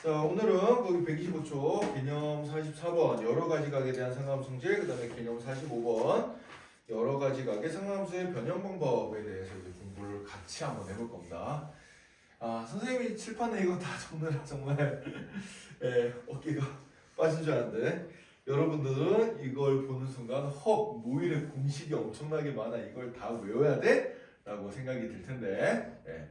자, 오늘은 거기 125초 개념 44번 여러가지 각에 대한 상하함 성질, 그 다음에 개념 45번 여러가지 각의 상하함수의 변형 방법에 대해서 이제 공부를 같이 한번 해볼 겁니다. 아, 선생님이 칠판에 이거 다 적느라 정말 예, 어깨가 빠진 줄 알았는데 여러분들은 이걸 보는 순간 뭐 이래 공식이 엄청나게 많아, 이걸 다 외워야 돼? 라고 생각이 들 텐데 예.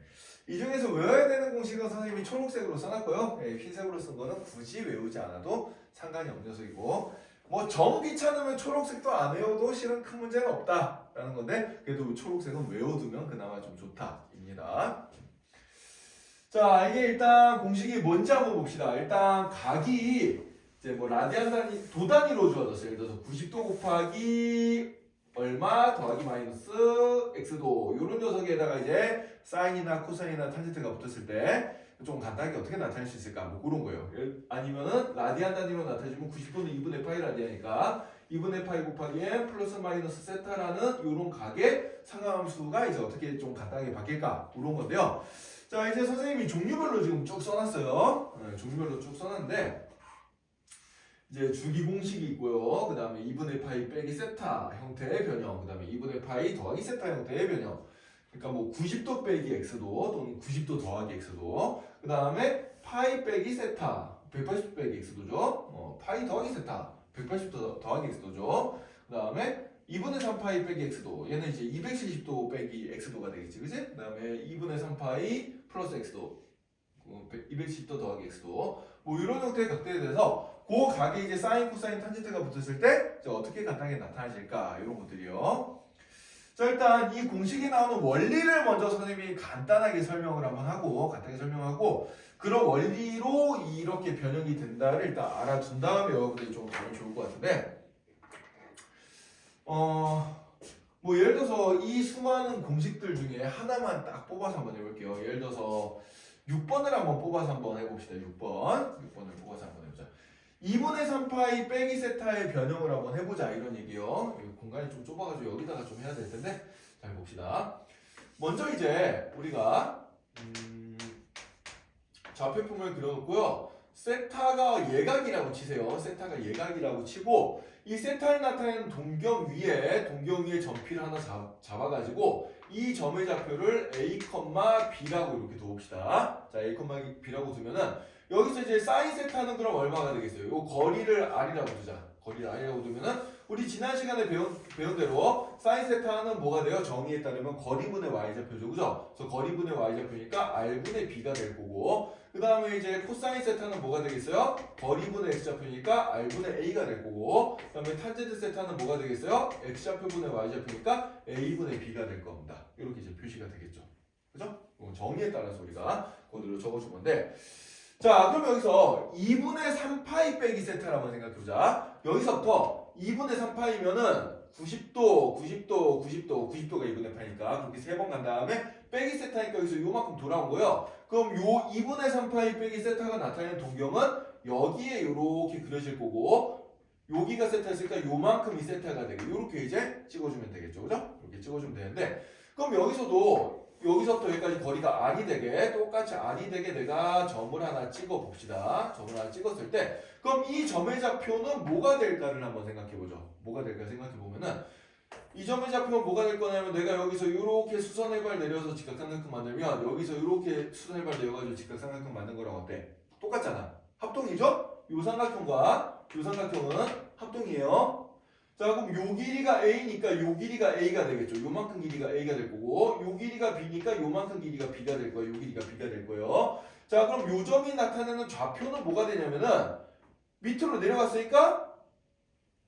이 중에서 외워야 되는 공식은 선생님이 초록색으로 써놨고요. 예, 흰색으로 쓴 거는 굳이 외우지 않아도 상관이 없는 녀석이고, 뭐 정 귀찮으면 초록색도 안 외워도 실은 큰 문제는 없다라는 건데, 그래도 초록색은 외워두면 그나마 좀 좋다입니다. 자, 이게 일단 공식이 뭔지 한번 봅시다. 일단 각이 이제 뭐 라디안 단위, 도 단위로 주어졌어요. 예를 들어서 90도 곱하기 얼마 더하기 마이너스 x도, 이런 녀석에다가 이제 사인이나 코사인이나 탄젠트가 붙었을 때 좀 간단하게 어떻게 나타낼 수 있을까, 뭐 그런 거예요. 아니면은 라디안 단위로 나타내주면 90도는 2분의 파이 라디안이니까 2분의 파이 곱하기 m 플러스 마이너스 세타라는 이런 각의 상하함수가 이제 어떻게 좀 간단하게 바뀔까, 그런 건데요. 자, 이제 선생님이 종류별로 지금 쭉 써놨어요. 네, 종류별로 쭉 써놨는데 이제 주기 공식이 있고요. 그 다음에 2분의 파이 빼기 세타 형태의 변형, 그 다음에 2분의 파이 더하기 세타 형태의 변형. 그러니까 뭐 90도 빼기 x도 또는 90도 더하기 x도, 그 다음에 파이 빼기 세타 180도 빼기 x도죠. 파이 더하기 세타 180도 더하기 x도죠. 그 다음에 2분의 3파이 빼기 x도, 얘는 이제 270도 빼기 x도가 되겠지, 그치? 그 다음에 2분의 3파이 플러스 x도, 270도 더하기 x도, 뭐 이런 형태의 각들에 대해서 그 각이 이제 사인, 코사인, 탄젠트가 붙었을 때 이제 어떻게 간단하게 나타나질까, 이런 것들이요. 자, 일단 이 공식에 나오는 원리를 먼저 선생님이 간단하게 설명을 한번 하고, 간단하게 설명하고, 그런 원리로 이렇게 변형이 된다를 일단 알아둔 다음에 여러분들이 좀 가면 좋을 것 같은데, 뭐 예를 들어서 이 수많은 공식들 중에 하나만 딱 뽑아서 한번 해볼게요. 예를 들어서 6번을 한번 뽑아서 한번 해봅시다. 6번을 뽑아서 한번 해보자. 2분의 3파이 빼기 세타의 변형을 한번 해보자, 이런 얘기요. 공간이 좀 좁아가지고 여기다가 좀 해야 될 텐데, 잘 봅시다. 먼저 이제 우리가 좌표품을 그려놓고요. 세타가 예각이라고 치세요. 세타가 예각이라고 치고, 이 세타에 나타내는 동경 위에 점피를 하나 잡아가지고 이 점의 좌표를 a, b라고 이렇게 둬봅시다. 자, a, b라고 두면은 여기서 이제 사인 세타는 그럼 얼마가 되겠어요? 요 거리를 r이라고 두자. 거리를 r이라고 두면은 우리 지난 시간에 배운 대로 사인 세타는 뭐가 돼요? 정의에 따르면 거리분의 y좌표죠, 그죠? 그래서 거리분의 y좌표니까 r분의 b가 될 거고, 그 다음에 이제 코사인 세타는 뭐가 되겠어요? 거리분의 x좌표니까 r분의 a가 될 거고, 그 다음에 탄젠트 세타는 뭐가 되겠어요? x좌표분의 y좌표니까 a분의 b가 될 겁니다. 이렇게 이제 표시가 되겠죠, 그죠? 정의에 따라서 우리가 그대로 적어준 건데, 자, 그럼 여기서 2분의 3파이 빼기 세타라고 생각해보자. 여기서부터 2분의 3파이면은 90도가 2분의 파이니까 그렇게 3번 간 다음에 빼기 세타니까 여기서 요만큼 돌아온 거예요. 그럼 요 2분의 3파이 빼기 세타가 나타내는 동경은 여기에 요렇게 그려질 거고, 여기가 세타였으니까 요만큼이 세타가 되게 요렇게 이제 찍어주면 되겠죠, 그죠? 이렇게 찍어주면 되는데, 그럼 여기서부터 여기까지 거리가 r이 되게, 똑같이 r이 되게 내가 점을 하나 찍어 봅시다. 점을 하나 찍었을 때, 그럼 이 점의 좌표는 뭐가 될까를 한번 생각해 보죠. 뭐가 될까 생각해 보면은, 이 점의 좌표는 뭐가 될 거냐면, 내가 여기서 이렇게 수선해발 내려서 직각삼각형 만들면 여기서 이렇게 수선해발 내려가지고 직각삼각형 만든 거랑 어때? 똑같잖아. 합동이죠? 요 삼각형과 요 삼각형은 합동이에요. 자, 그럼 요 길이가 a니까 요 길이가 a가 되겠죠. 요만큼 길이가 a가 될 거고, 요 길이가 b니까 요만큼 길이가 b가 될 거예요. 요 길이가 b가 될 거예요. 자, 그럼 요 점이 나타내는 좌표는 뭐가 되냐면은, 밑으로 내려갔으니까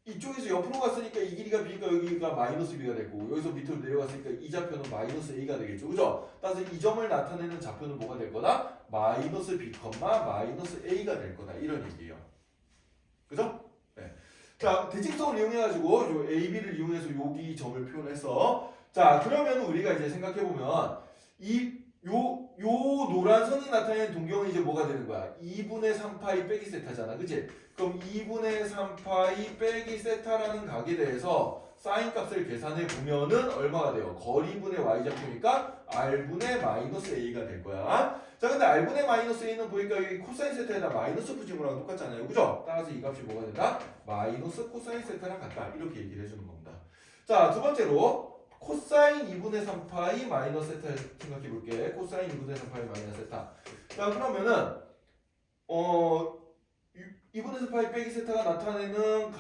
이쪽에서 옆으로 갔으니까 이 길이가 b니까 여기가 마이너스 b가 될 거고, 여기서 밑으로 내려갔으니까 이 좌표는 마이너스 a가 되겠죠, 그죠? 따라서 이 점을 나타내는 좌표는 뭐가 될 거다? 마이너스 b, 마이너스 a가 될 거다, 이런 얘기예요. 그죠? 자, 대칭성을 이용해가지고 요 AB를 이용해서 여기 점을 표현해서, 자, 그러면 우리가 이제 생각해보면 요 노란 선이 나타내는 동경은 이제 뭐가 되는 거야? 2분의 3파이 빼기 세타잖아, 그치? 그럼 2분의 3파이 빼기 세타라는 각에 대해서 사인 값을 계산해 보면은 얼마가 돼요? 거리분의 y좌표니까 r분의 마이너스 a가 될 거야. 자, 근데 r분의 마이너스 a는 보니까 여기 코사인 세타에다 마이너스 붙인 거랑 똑같잖아요. 그죠? 따라서 이 값이 뭐가 된다? 마이너스 코사인 세타랑 같다. 이렇게 얘기를 해주는 겁니다. 자, 두 번째로 코사인 2분의 3파이 마이너스 세타 생각해 볼게. 코사인 2분의 3파이 마이너스 세타. 자, 그러면은 2분의 3파이 빼기 세타가 나타내는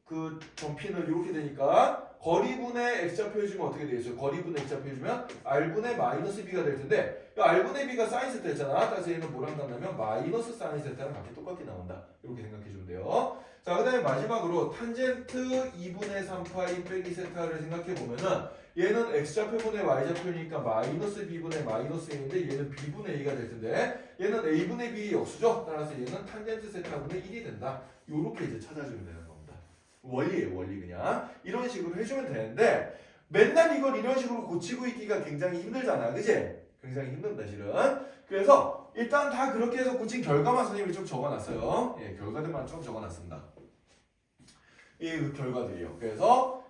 그 점피는 이렇게 되니까 거리분의 x좌표 해주면 어떻게 되겠어요? 거리분의 x좌표 해주면 r분의 마이너스 b가 될 텐데 r분의 b가 사인 세타였잖아. 따라서 얘는 뭐랑 같냐면 마이너스 사인 세타랑 같이 똑같게 나온다. 이렇게 생각해주면 돼요. 자, 그 다음에 마지막으로 탄젠트 2분의 3파이 빼기 세타를 생각해보면은 얘는 x좌표분의 y좌표니까 마이너스 b분의 마이너스 a인데 얘는 b분의 a가 될 텐데 얘는 a분의 b 역수죠. 따라서 얘는 탄젠트 세타분의 1이 된다. 요렇게 이제 찾아주면 되는 겁니다. 원리예요, 원리. 그냥 이런 식으로 해주면 되는데 맨날 이걸 이런 식으로 고치고 있기가 굉장히 힘들잖아, 그치? 굉장히 힘든다 실은. 그래서 일단 다 그렇게 해서 고친 결과만 선생님이 좀 적어놨어요. 예, 결과들만 좀 적어놨습니다. 이 결과들이요. 그래서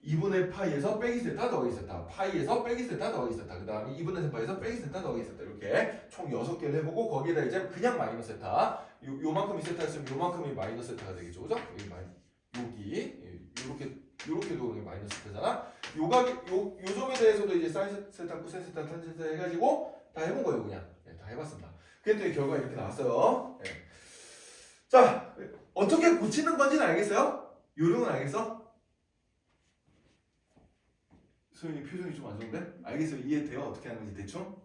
2분의 파이에서 빼기 세타 더하기 세타, 파이에서 빼기 세타 더하기 세타, 그 다음에 2분의 3파이에서 빼기 세타 더하기 세타, 이렇게 총 6개를 해보고 거기에다 이제 그냥 마이너스 세타, 요만큼이 세타였으면 요만큼이 마이너스 세타가 되겠죠, 그죠? 여기 요렇게도 마이너스 세타잖아. 요 점에 대해서도 이제 사인 세타, 코사인 세타, 탄 세타 해가지고 다 해본 거예요, 그냥. 네, 다 해봤습니다. 그랬더니 결과가 이렇게 나왔어요. 네. 자, 어떻게 고치는 건지는 알겠어요? 요령은 알겠어? 소연이 표정이 좀 안 좋은데? 알겠어요? 이해돼요? 어떻게 하는 건지 대충?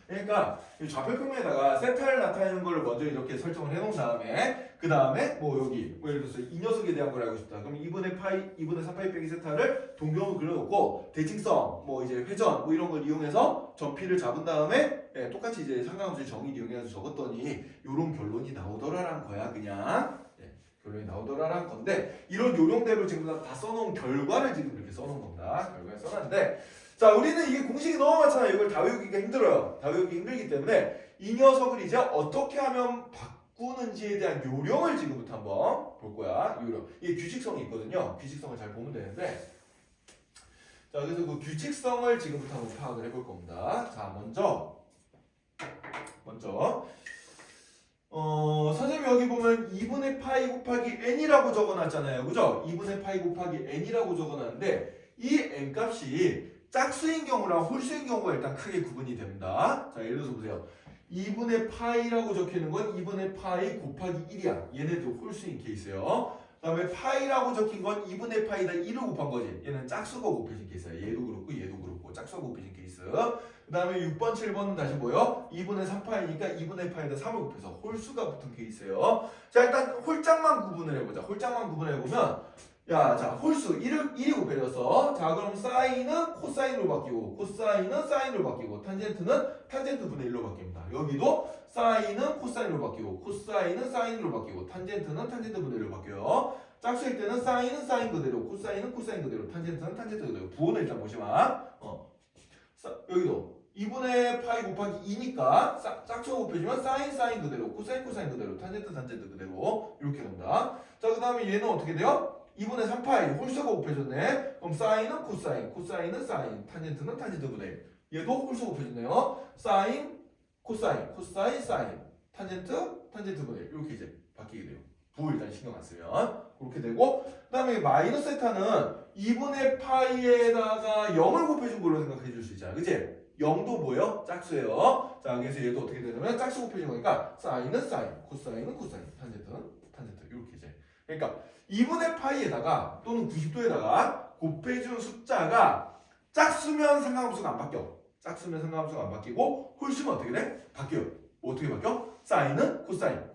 그러니까 이 좌표평면에다가 세타를 나타내는 걸 먼저 이렇게 설정을 해놓은 다음에 그 다음에 뭐 여기 뭐 예를 들어서 이 녀석에 대한 걸 알고 싶다. 그럼 2분의 3파이 빼기 세타를 동경으로 그려놓고 대칭성 뭐 이제 회전 뭐 이런 걸 이용해서 점피를 잡은 다음에 똑같이 이제 상관함수의 정의를 이용해서 적었더니 요런 결론이 나오더라란 거야 그냥. 결론이 나오더라란 건데 이런 요령대로 지금 다 써놓은 결과를 지금 이렇게 써놓은 겁니다. 결과를 써놨는데 자, 우리는 이게 공식이 너무 많잖아요. 이걸 다 외우기가 힘들어요. 다 외우기 힘들기 때문에 이 녀석을 이제 어떻게 하면 바꾸는지에 대한 요령을 지금부터 한번 볼 거야. 요령. 이게 규칙성이 있거든요. 규칙성을 잘 보면 되는데 자, 그래서 그 규칙성을 지금부터 한번 파악을 해볼 겁니다. 자, 먼저 선생님이 여기 보면 2분의 파이 곱하기 n이라고 적어놨잖아요. 그죠? 2분의 파이 곱하기 n이라고 적어놨는데 이 n 값이 짝수인 경우랑 홀수인 경우가 일단 크게 구분이 됩니다. 자, 예를 들어서 보세요. 2분의 파이라고 적혀있는 건 2분의 파이 곱하기 1이야. 얘네도 홀수인 케이스예요. 그 다음에 파이라고 적힌 건 2분의 파이다 1을 곱한 거지. 얘는 짝수가 곱해진 케이스야. 얘도 그렇고 얘도 그렇고 짝수가 곱해진 케이스. 그 다음에 6번, 7번은 다시 뭐요? 2분의 3파이니까 2분의 파이다 3을 곱해서 홀수가 붙은 케이스예요. 자, 일단 홀짝만 구분을 해보자. 홀짝만 구분을 해보면 자, 홀수 1이 곱해져서 자, 그럼 사인은 코사인으로 바뀌고 코사인은 사인으로 바뀌고 탄젠트는 탄젠트 분의 1로 바뀝니다. 여기도 사인은 코사인으로 바뀌고 코사인은 사인으로 바뀌고 탄젠트는 탄젠트 분의 1로 바뀌어요. 짝수일 때는 사인은 사인 그대로 코사인은 코사인 그대로 탄젠트는 탄젠트 그대로. 부호는 일단 보시마. 여기도 2분의 파이 곱하기 2니까 짝수가 곱해지면 사인 그대로 코사인 그대로 탄젠트 그대로 이렇게 된다. 자, 그 다음에 얘는 어떻게 돼요? 2분의 3파이 홀수가 곱해졌네. 그럼 사인은 코사인은 사인, 탄젠트는 탄젠트 분의 1. 얘도 홀수가 곱해졌네요. 사인, 코사인, 사인, 탄젠트 분의 1. 이렇게 이제 바뀌게 돼요. 부호 일단 신경 안 쓰면 그렇게 되고, 그 다음에 마이너스 세타는 2분의 파이에다가 0을 곱해준 걸로 생각해 줄 수 있잖아, 그치? 0도 뭐예요? 짝수예요. 자, 그래서 얘도 어떻게 되냐면 짝수 곱해진 거니까 사인은 사인, 코사인은 코사인, 탄젠트는 탄젠트 이렇게 이제. 그러니까 2분의 파이에다가 또는 90도에다가 곱해준 숫자가 짝수면 상관함수가 안 바뀌어. 짝수면 상관함수가 안 바뀌고 홀수면 어떻게 돼? 바뀌어요. 어떻게 바뀌어? 사인은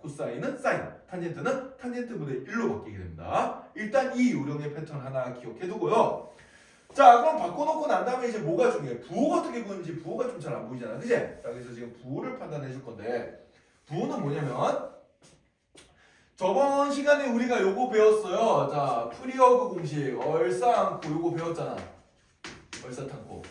코사인은 사인, 탄젠트는 탄젠트 분의 1로 바뀌게 됩니다. 일단 이 요령의 패턴 하나 기억해두고요. 자, 그럼 바꿔놓고 난 다음에 이제 뭐가 중요해? 부호가 어떻게 보이는지 부호가 좀 잘 안 보이잖아, 그치? 자, 그래서 지금 부호를 판단해 줄 건데 부호는 뭐냐면 저번 시간에 우리가 요거 배웠어요. 자, 프리어그 공식 얼싸안고 요거 배웠잖아. 얼싸탄고,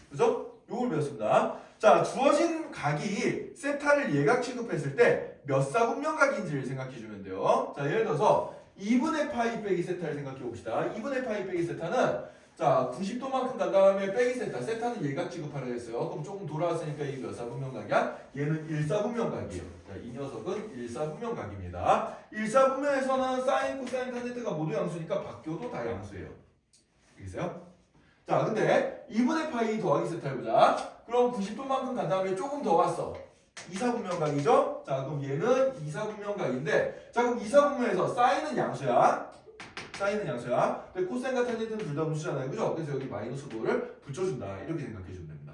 그죠? 요걸 배웠습니다. 자, 주어진 각이 세타를 예각 취급했을 때 몇 사분면각인지를 생각해 주면 돼요. 자, 예를 들어서 2분의 파이 빼기 세타를 생각해 봅시다. 2분의 파이 빼기 세타는 자, 90도만큼 간 다음에 빼기 세타. 세타는 예각 취급하려 했어요. 그럼 조금 돌아왔으니까 이게 몇 사분면각이야? 얘는 1사분면각이에요. 자, 이 녀석은 1사분면각입니다. 1사분면에서는 사인, 코사인, 탄젠트가 모두 양수니까 바뀌어도 다 양수예요. 알겠어요? 자, 근데 2분의 파이 더하기 세타 해보자. 그럼 90도만큼 간 다음에 조금 더 갔어. 2사분면각이죠? 자, 그럼 얘는 2사분면각인데, 자, 그럼 2사분면에서 사인은 양수야. 사인은 양수야. 근데 코사인과 탄젠트는 둘 다 음수잖아요. 그죠? 그래서 여기 마이너스 5를 붙여준다. 이렇게 생각해주면 됩니다.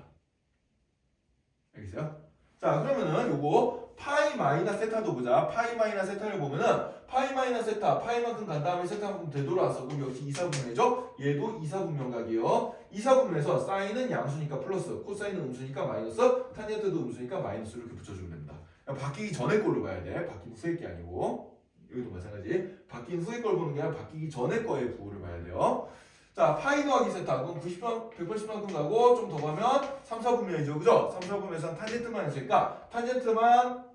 알겠어요? 자, 그러면은 요거 파이 마이너스 세타도 보자. 파이 마이너스 세타를 보면은 파이 마이너스 세타, 파이만큼 간 다음에 세타만큼 되돌아왔어. 그럼 역시 2사분면이죠? 얘도 2사분면각이에요. 2사분면에서 사인은 양수니까 플러스, 코사인은 음수니까 마이너스, 탄젠트도 음수니까 마이너스 이렇게 붙여주면 됩니다. 바뀌기 전에 걸로 봐야 돼. 바뀐 후의 게 아니고. 여기도 마찬가지. 바뀐 후의 걸 보는 게 아니라 바뀌기 전에 거의 부호를 봐야 돼요. 자, 파이 더하기 세타. 그럼 90만, 180만큼 가고 좀 더 가면 3, 4분면이죠. 그죠? 3, 4분면에서는 탄젠트만 있으니까 탄젠트만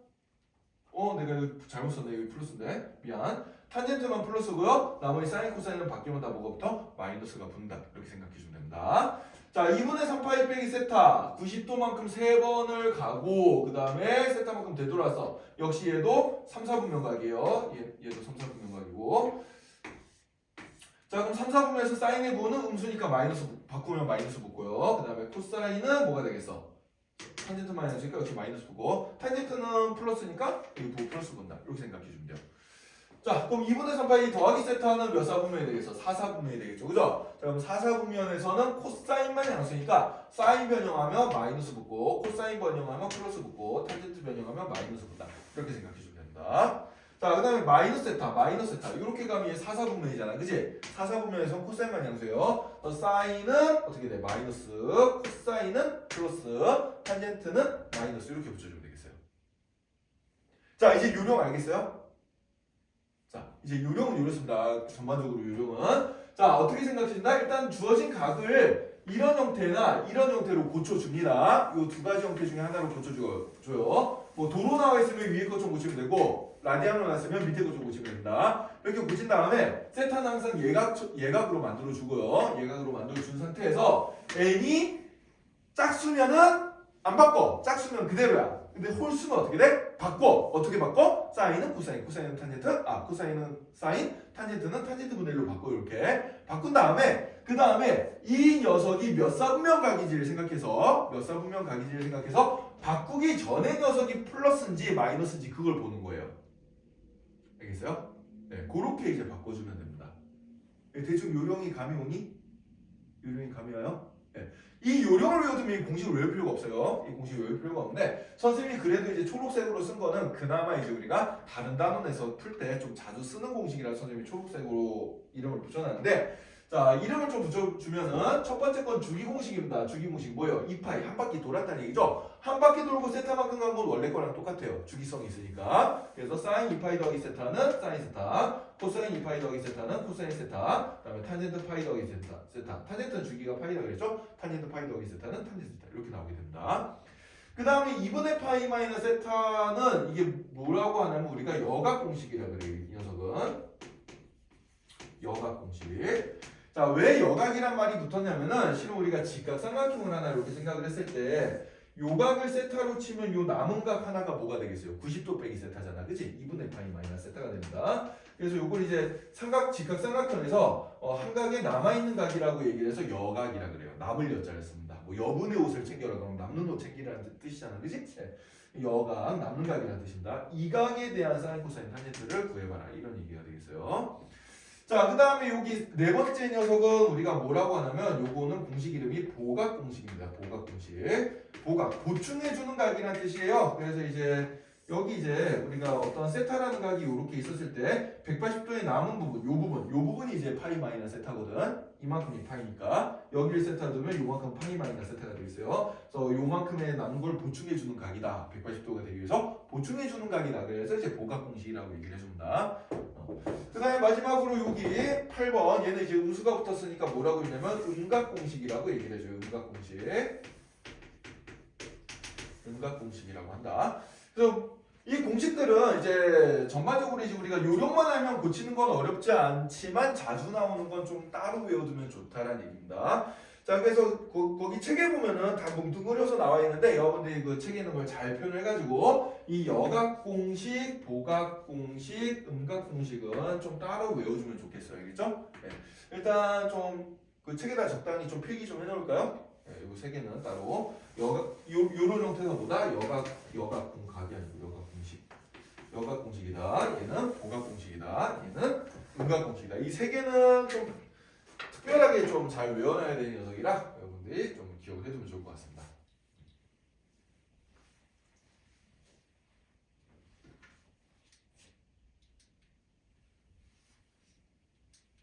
내가 이거 잘못 썼네. 여기 플러스인데. 미안. 탄젠트만 플러스고요. 나머지 사인, 코사인은 바뀌면 다 뭐가 붙어? 마이너스가 붙는다. 이렇게 생각해 주면 됩니다. 자, 2분의 3 파이 빼기 세타. 90도만큼 3번을 가고 그 다음에 세타만큼 되돌아서 역시 얘도 3, 4분면각이에요. 얘도 3, 4분면각이고. 자, 그럼 3, 4분면에서 사인의 부호는 음수니까 마이너스 바꾸면 마이너스 붙고요. 그 다음에 코사인은 뭐가 되겠어? 탄젠트 마이너스니까 역시 마이너스 붙고, 탄젠트는 플러스니까 이 부호 플러스 본다. 이렇게 생각해 주면 돼요. 자, 그럼 2분의 3파이 더하기 세타는 몇 사분면이 되겠어? 4사분면이 되겠죠. 그죠? 자, 그럼 4사분면에서는 코사인만 양수니까 사인 변형하면 마이너스 붙고, 코사인 변형하면 플러스 붙고, 탄젠트 변형하면 마이너스 붙다. 이렇게 생각해 주면 됩니다. 자, 그 다음에 마이너스 세타, 마이너스 세타. 이렇게 가면 얘 4사분면이잖아. 그지? 4사분면에서는 코사인만 양수예요. 사인은 어떻게 돼? 마이너스, 코사인은 플러스, 탄젠트는 마이너스. 이렇게 붙여주면 되겠어요. 자, 이제 요령 알겠어요? 자, 이제 요령은 이렇습니다. 전반적으로 요령은. 자, 어떻게 생각하신다? 일단 주어진 각을 이런 형태나 이런 형태로 고쳐줍니다. 이 두 가지 형태 중에 하나로 고쳐줘요. 뭐 도로 나와 있으면 위에 것 좀 고치면 되고, 라디안으로 나왔으면 밑에 것 좀 고치면 됩니다. 이렇게 고친 다음에 세타는 항상 예각으로 만들어주고요. 예각으로 만들어준 상태에서 n이 짝수면은 안 바꿔. 짝수면 그대로야. 근데 홀수는 어떻게 돼? 바꿔. 어떻게 바꿔? 사인은 코사인, 코사인은 탄젠트, 코사인은 사인, 탄젠트는 탄젠트 분의 1로 바꿔. 이렇게 바꾼 다음에 그 다음에 이 녀석이 몇 사분면각인지를 생각해서 바꾸기 전에 녀석이 플러스인지 마이너스인지 그걸 보는 거예요. 알겠어요? 네, 그렇게 이제 바꿔주면 됩니다. 대충 요령이 감이 오니? 요령이 감이 와요? 네. 이 요령을 외워두면 이 공식을 외울 필요가 없어요. 이 공식을 외울 필요가 없는데 선생님이 그래도 이제 초록색으로 쓴 거는 그나마 이제 우리가 다른 단원에서 풀 때 좀 자주 쓰는 공식이라서 선생님이 초록색으로 이름을 붙여놨는데, 자, 이름을 좀 붙여주면은 첫 번째 건 주기 공식입니다. 주기 공식 뭐예요? 2파이 한 바퀴 돌았다는 얘기죠. 한 바퀴 돌고 세타만큼 간 건 원래 거랑 똑같아요. 주기성이 있으니까. 그래서 사인 2파이 더하기 세타는 사인 세타, 코사인 2파이 더하기 세타는 코사인 세타, 그 다음에 탄젠트 파이 더하기 세타. 탄젠트는 주기가 파이라 그랬죠? 탄젠트 파이 더하기 세타는 탄젠트 세타. 이렇게 나오게 됩니다. 그 다음에 2분의 파이 마이너스 세타는 이게 뭐라고 하냐면 우리가 여각 공식이라고 그래요. 이 녀석은 여각 공식. 자, 왜 여각이란 말이 붙었냐면은 실은 우리가 직각삼각형을 하나 이렇게 생각을 했을 때 요각을 세타로 치면 요 남은 각 하나가 뭐가 되겠어요? 90도 빼기 세타잖아. 그치? 2분의 파이 마이너스 세타가 됩니다. 그래서 요걸 이제 직각삼각형에서 한 각에 남아있는 각이라고 얘기를 해서 여각이라 그래요. 남을 여자를 씁니다. 뭐 여분의 옷을 챙겨라 그러면 남는 옷 챙기라는 뜻이잖아. 그치? 여각, 남는 각이라는 뜻입니다. 이 각에 대한 사인, 코사인, 탄젠트를 구해봐라. 이런 얘기가 되겠어요. 자, 그 다음에 여기 네 번째 녀석은 우리가 뭐라고 하냐면 요거는 공식 이름이 보각 공식입니다. 보각 공식. 보각, 보충해주는 각이라는 뜻이에요. 그래서 이제 여기 이제 우리가 어떤 세타라는 각이 이렇게 있었을 때 180도의 남은 부분, 요 부분이 이제 파이 마이너스 세타거든. 이만큼이 파이니까 여기를 세타 두면 요만큼 파이 마이너스 세타가 되겠어요. 그래서 요만큼의 남은 걸 보충해주는 각이다. 180도가 되기 위해서 보충해주는 각이다. 그래서 이제 보각 공식이라고 얘기를 해줍니다. 그 다음에 마지막으로 여기 8번 얘는 이제 음수가 붙었으니까 뭐라고 했냐면 음각공식이라고 얘기를 해줘요. 음각공식. 음각공식이라고 한다. 그래서 이 공식들은 이제 전반적으로 이제 우리가 요령만 알면 고치는 건 어렵지 않지만 자주 나오는 건 좀 따로 외워두면 좋다라는 얘기입니다. 자, 그래서 거기 책에 보면은 다 뭉뚱그려서 나와 있는데 여러분들이 그 책에 있는 걸 잘 표현해가지고 이 여각 공식, 보각 공식, 음각 공식은 좀 따로 외워주면 좋겠어요, 알겠죠? 네. 일단 좀 그 책에다 적당히 좀 필기 좀 해놓을까요? 네, 이 세 개는 따로 요런 형태가 보다 여각 공각이 아니고 여각 공식이다. 얘는 보각 공식이다. 얘는 음각 공식이다. 이 세 개는 좀 특별하게 좀 잘 외워놔야 되는 녀석이라 여러분들이 좀 기억을 해두면 좋을 것 같습니다.